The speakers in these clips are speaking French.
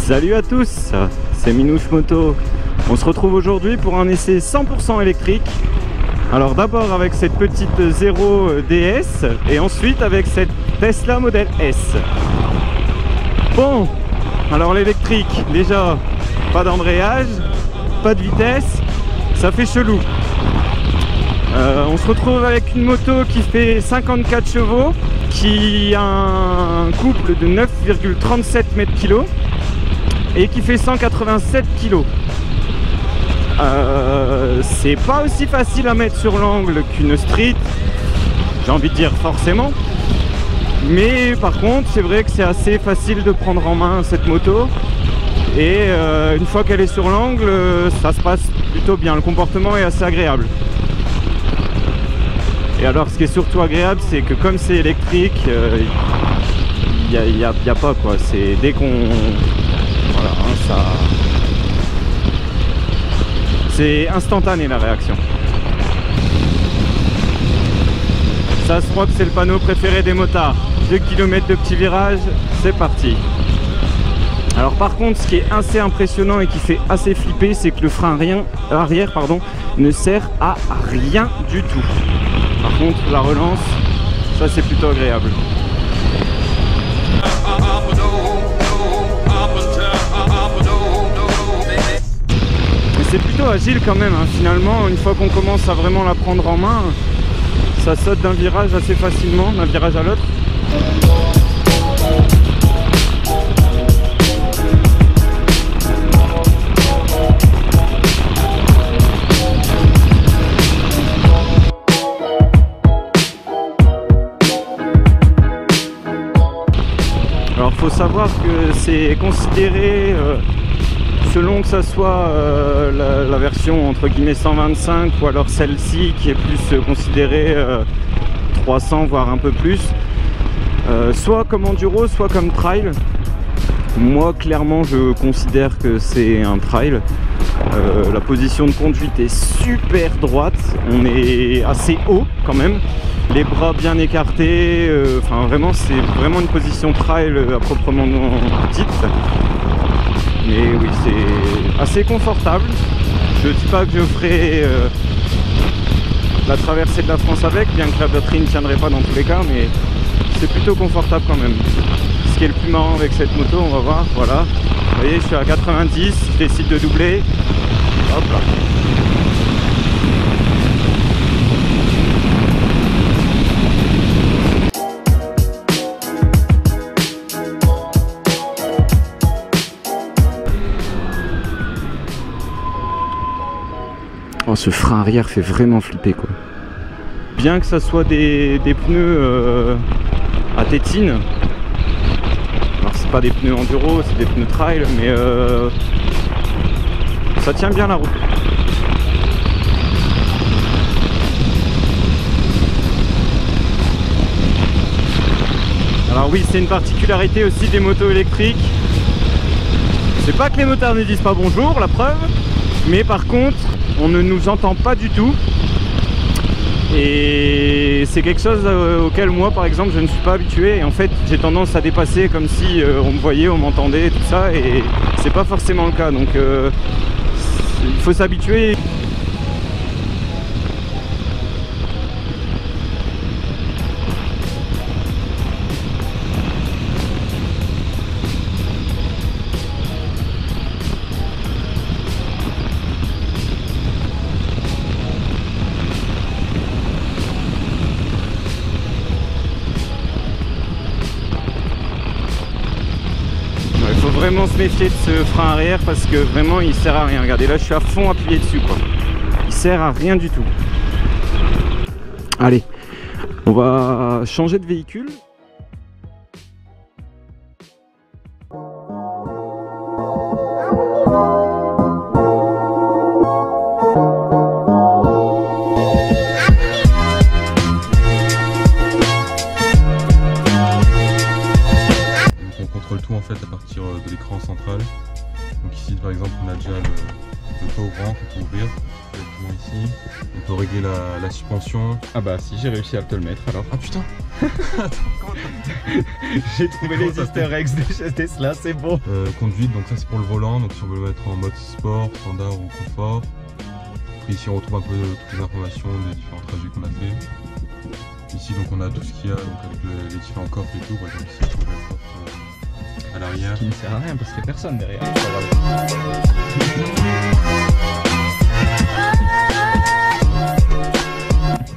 Salut à tous, c'est Minouche Moto. On se retrouve aujourd'hui pour un essai 100% électrique. Alors d'abord avec cette petite Zero DS et ensuite avec cette Tesla Model S. Bon, alors l'électrique, déjà pas d'embrayage, pas de vitesse, ça fait chelou. On se retrouve avec une moto qui fait 54 chevaux, qui a un couple de 9,37 mètres-kg et qui fait 187 kg. C'est pas aussi facile à mettre sur l'angle qu'une street, j'ai envie de dire forcément, mais par contre c'est vrai que c'est assez facile de prendre en main cette moto et une fois qu'elle est sur l'angle, ça se passe plutôt bien, le comportement est assez agréable. Et alors ce qui est surtout agréable, c'est que comme c'est électrique, il n'y a pas quoi, c'est dès qu'on... Voilà, hein, ça... C'est instantané la réaction. Ça se croit que c'est le panneau préféré des motards. 2 km de petits virages, c'est parti. Alors par contre, ce qui est assez impressionnant et qui fait assez flipper, c'est que le frein arrière ne sert à rien du tout. Par contre, la relance, ça c'est plutôt agréable. C'est plutôt agile quand même, hein. Finalement, une fois qu'on commence à vraiment la prendre en main, ça saute d'un virage assez facilement, d'un virage à l'autre. Alors faut savoir que c'est considéré, selon que ça soit la version entre guillemets 125 ou alors celle-ci qui est plus considérée 300 voire un peu plus, soit comme enduro soit comme trail. Moi clairement je considère que c'est un trail. La position de conduite est super droite, on est assez haut quand même, les bras bien écartés, enfin vraiment c'est vraiment une position trail à proprement dite. Mais oui, c'est assez confortable. Je ne dis pas que je ferai la traversée de la France avec, bien que la batterie ne tiendrait pas dans tous les cas, mais c'est plutôt confortable quand même. Ce qui est le plus marrant avec cette moto, on va voir, voilà. Vous voyez, je suis à 90, je décide de doubler. Hop là. Oh, ce frein arrière fait vraiment flipper quoi. Bien que ça soit des pneus à tétine, alors c'est pas des pneus enduro, c'est des pneus trail, mais ça tient bien la route. Alors oui, c'est une particularité aussi des motos électriques. C'est pas que les motards ne disent pas bonjour, la preuve, mais par contre on ne nous entend pas du tout et c'est quelque chose auquel moi par exemple je ne suis pas habitué, et en fait j'ai tendance à dépasser comme si on me voyait, on m'entendait, tout ça, et c'est pas forcément le cas, donc il faut s'habituer. Il faut vraiment se méfier de ce frein arrière parce que vraiment il sert à rien. Regardez, là je suis à fond appuyé dessus quoi. Il sert à rien du tout. Allez, on va changer de véhicule. Tout en fait à partir de l'écran central. Donc ici par exemple on a déjà le power rank qu'on peut ouvrir directement ici. On peut régler la suspension. Ah bah si, j'ai réussi à te le mettre alors. Ah putain. J'ai trouvé les easter eggs de chez Tesla, c'est bon. Conduite, donc ça c'est pour le volant, donc si on veut le mettre en mode sport, standard ou confort. Après ici on retrouve un peu toutes les informations des différents trajets qu'on a fait. Ici donc on a tout ce qu'il y a donc avec les différents coffres et tout. Par exemple ici on trouve le coffre à l'arrière. Qui ne sert à rien parce qu'il n'y a personne derrière.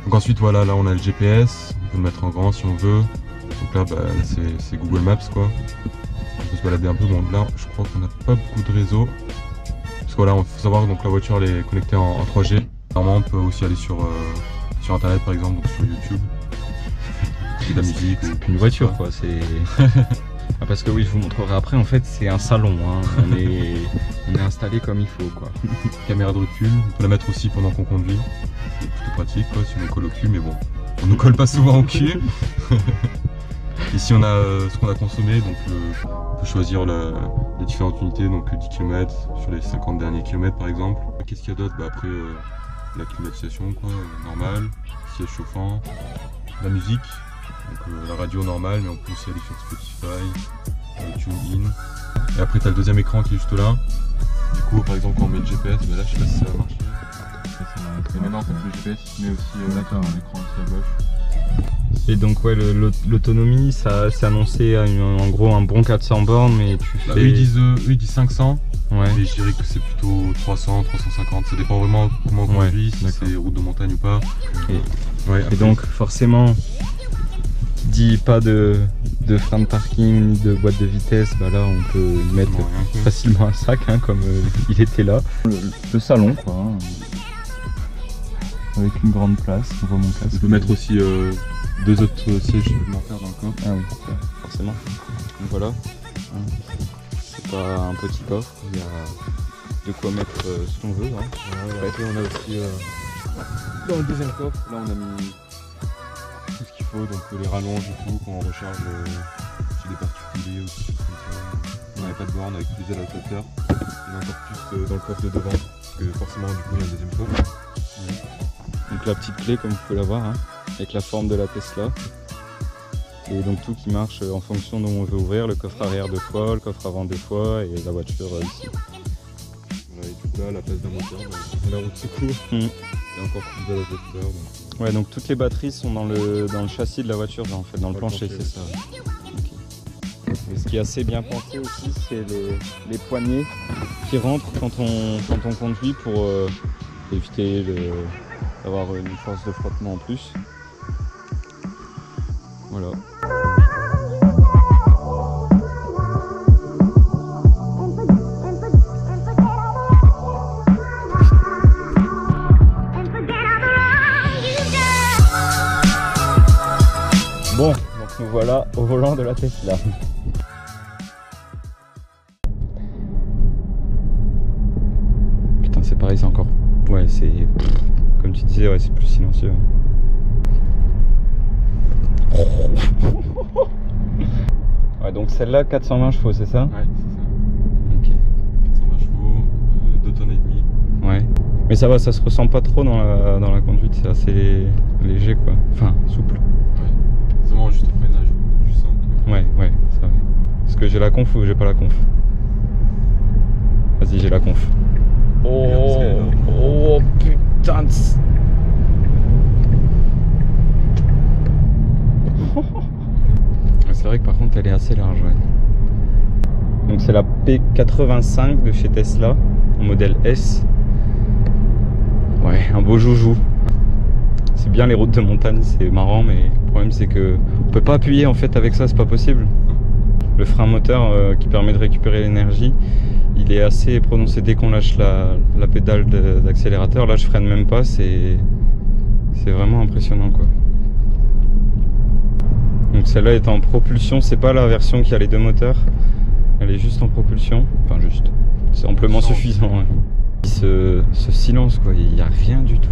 Donc ensuite voilà, là on a le GPS, on peut le mettre en grand si on veut. Donc là, bah, c'est Google Maps quoi. On peut se balader un peu, bon là je crois qu'on n'a pas beaucoup de réseau. Parce que voilà, il faut savoir que donc, la voiture elle est connectée en 3G. Normalement on peut aussi aller sur internet par exemple, donc sur YouTube. De la musique. C'est plus une voiture quoi, c'est... Ah, parce que oui, je vous montrerai après, en fait c'est un salon, hein. on est installé comme il faut quoi. Caméra de recul, on peut la mettre aussi pendant qu'on conduit. C'est plutôt pratique quoi, si on nous colle au cul, mais bon, on nous colle pas souvent au cul. Ici on a ce qu'on a consommé, donc on peut choisir les différentes unités, donc 10 km sur les 50 derniers kilomètres par exemple. Qu'est-ce qu'il y a d'autre? Bah, après la climatisation quoi, normale, siège chauffant, la musique. Donc la radio normale, mais on peut aussi aller sur Spotify, TuneIn. Et après tu as le deuxième écran qui est juste là. Du coup par exemple quand on met le GPS, mais là je sais pas si ça va marcher. Et maintenant en fait le GPS il met aussi un écran aussi à gauche. Et donc ouais, l'autonomie ça c'est annoncé à en gros un bon 400 bornes, mais tu fais... Eux ils disent 500, ouais. Mais je dirais que c'est plutôt 300, 350, ça dépend vraiment comment on conduit, si c'est route de montagne ou pas. Et donc forcément, dit pas de frein de parking ni de boîte de vitesse, bah là on peut y mettre facilement un sac hein, comme il était là. Le salon quoi, hein, avec une grande place, on voit mon casque. On peut mettre aussi deux autres sièges supplémentaires dans le coffre. Ah oui, forcément. Donc voilà, hein. C'est pas un petit coffre, il y a de quoi mettre ce qu'on veut. Hein. Voilà. Et on a aussi dans le deuxième coffre, là on a mis tout ce qu'il faut, donc les rallonges et tout, quand on recharge chez des particuliers ou quelque chose comme ça. On n'avait pas de borne avec les ailes à hauteur. Il y en a encore plus dans le coffre de devant, parce que forcément du coup il y a un deuxième coffre. Donc la petite clé comme vous pouvez la voir, hein, avec la forme de la Tesla. Et donc tout qui marche en fonction d'où on veut ouvrir, le coffre arrière 2 fois, le coffre avant 2 fois et la voiture ici. Voilà, et du coup là, à la place d'un moteur, dans la roue de secours, il y a encore plus de hauteur. Donc... Ouais, donc toutes les batteries sont dans le châssis de la voiture, en fait, dans le plancher, c'est ça. Okay. Et ce qui est assez bien pensé aussi, c'est les poignées qui rentrent quand on conduit pour éviter d'avoir une force de frottement en plus. Voilà. Bon, donc nous voilà au volant de la Tesla. Putain, c'est pareil, c'est encore... Ouais, c'est... Comme tu disais, ouais, c'est plus silencieux. Ouais, donc celle-là, 420 chevaux, c'est ça? Ouais, c'est ça. Ok. 420 chevaux, 2 tonnes et demie. Ouais. Mais ça va, ça se ressent pas trop dans la conduite, c'est assez léger quoi. Enfin, souple. Ouais. C'est vraiment juste au freinage où tu sens que... Ouais, ça va. Est-ce que j'ai la conf ou j'ai pas la conf? Vas-y, j'ai la conf. Oh putain de... C'est vrai que par contre elle est assez large, ouais. Donc c'est la P85 de chez Tesla, en modèle S. Ouais, un beau joujou. C'est bien les routes de montagne, c'est marrant, mais le problème c'est que on peut pas appuyer en fait avec ça, c'est pas possible. Le frein moteur qui permet de récupérer l'énergie, il est assez prononcé dès qu'on lâche la pédale d'accélérateur. Là je freine même pas, c'est vraiment impressionnant quoi. Donc celle-là est en propulsion, c'est pas la version qui a les 2 moteurs, elle est juste en propulsion, enfin juste, c'est amplement suffisant. Ouais. Ce silence quoi, il n'y a rien du tout.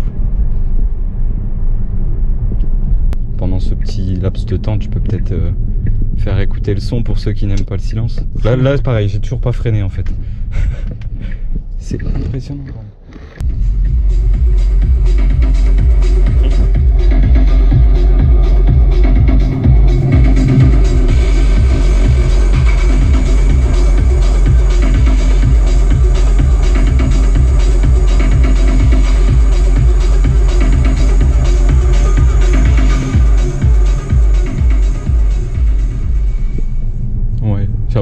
Pendant ce petit laps de temps, tu peux peut-être faire écouter le son pour ceux qui n'aiment pas le silence. Là pareil, j'ai toujours pas freiné en fait. C'est impressionnant.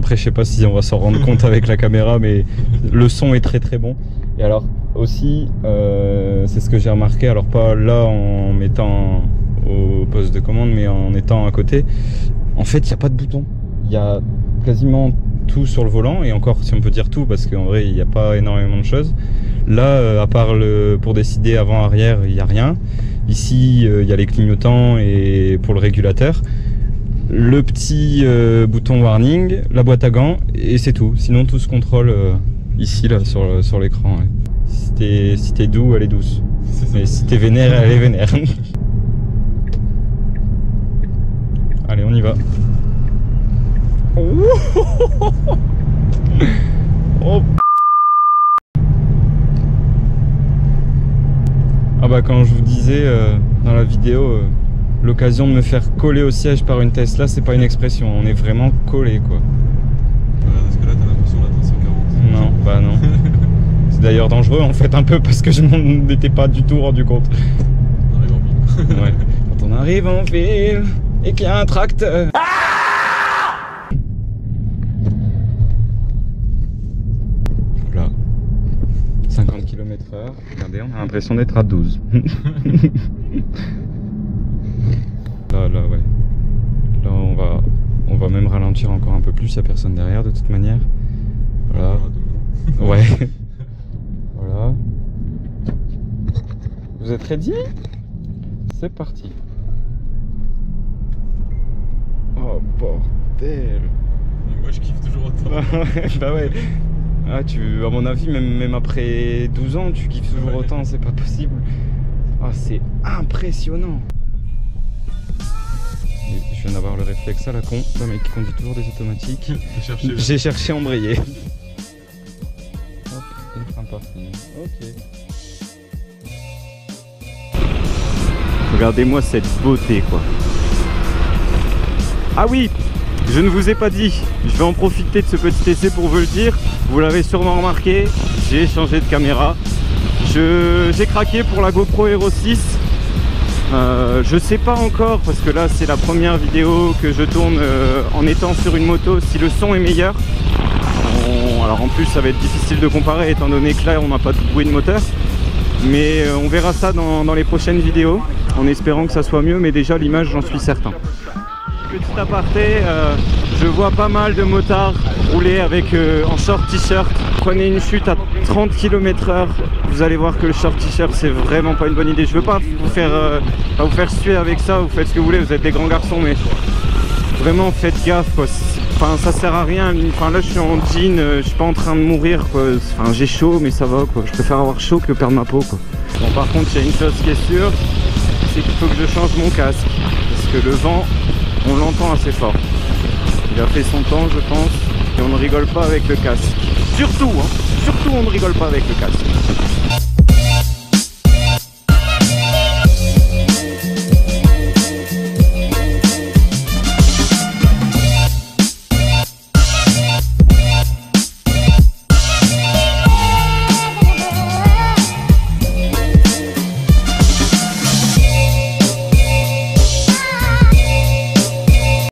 Après, je sais pas si on va s'en rendre compte avec la caméra, mais le son est très très bon. Et alors aussi, c'est ce que j'ai remarqué, alors pas là en mettant au poste de commande, mais en étant à côté. En fait, il n'y a pas de bouton. Il y a quasiment tout sur le volant, et encore si on peut dire tout, parce qu'en vrai, il n'y a pas énormément de choses. Là, à part pour décider avant-arrière, il n'y a rien. Ici, il y a les clignotants et pour le régulateur. Le petit bouton warning, la boîte à gants, et c'est tout. Sinon, tout se contrôle ici, là, sur l'écran. Ouais. Si t'es doux, elle est douce. Mais si t'es vénère, elle est vénère. Allez, on y va. Oh. Ah bah quand je vous disais dans la vidéo, l'occasion de me faire coller au siège par une Tesla, c'est pas une expression, on est vraiment collé quoi. Parce que là t'as l'impression d'être à 140. Non, bah non. C'est d'ailleurs dangereux en fait un peu parce que je m'en étais pas du tout rendu compte. On arrive en ville. Ouais. Quand on arrive en ville et qu'il y a un tracteur. Voilà. 50 km/h. Regardez, on a l'impression d'être à 12. Là, ouais. Là, on va même ralentir encore un peu plus. Il n'y a personne derrière de toute manière. Voilà. Ouais. Voilà. Vous êtes ready? C'est parti. Oh bordel. Moi je kiffe toujours autant. Bah ouais. Ah, à mon avis, même après 12 ans, tu kiffes toujours autant, c'est pas possible. Ah, c'est impressionnant. Et je viens d'avoir le réflexe à la con, le mec qui conduit toujours des automatiques. J'ai cherché à embrayer. Hop, et frein parti. Ok. Regardez-moi cette beauté, quoi. Ah oui, je ne vous ai pas dit, je vais en profiter de ce petit essai pour vous le dire. Vous l'avez sûrement remarqué, j'ai changé de caméra. J'ai craqué pour la GoPro Hero 6. Je sais pas encore, parce que là c'est la première vidéo que je tourne en étant sur une moto, si le son est meilleur. Alors en plus ça va être difficile de comparer étant donné que là on n'a pas de bruit de moteur. Mais on verra ça dans les prochaines vidéos, en espérant que ça soit mieux, mais déjà l'image j'en suis certain. Petit aparté, je vois pas mal de motards rouler avec en short t-shirt. Prenez une chute à 30 km/h, vous allez voir que le short t-shirt c'est vraiment pas une bonne idée. Je veux pas vous faire suer avec ça, vous faites ce que vous voulez, vous êtes des grands garçons, mais vraiment faites gaffe quoi. Enfin ça sert à rien. Enfin là je suis en jean, je suis pas en train de mourir quoi. Enfin j'ai chaud mais ça va quoi. Je préfère avoir chaud que perdre ma peau quoi. Bon par contre il y a une chose qui est sûre, c'est qu'il faut que je change mon casque parce que le vent on l'entend assez fort. Il a fait son temps je pense et on ne rigole pas avec le casque. Surtout on ne rigole pas avec le casque.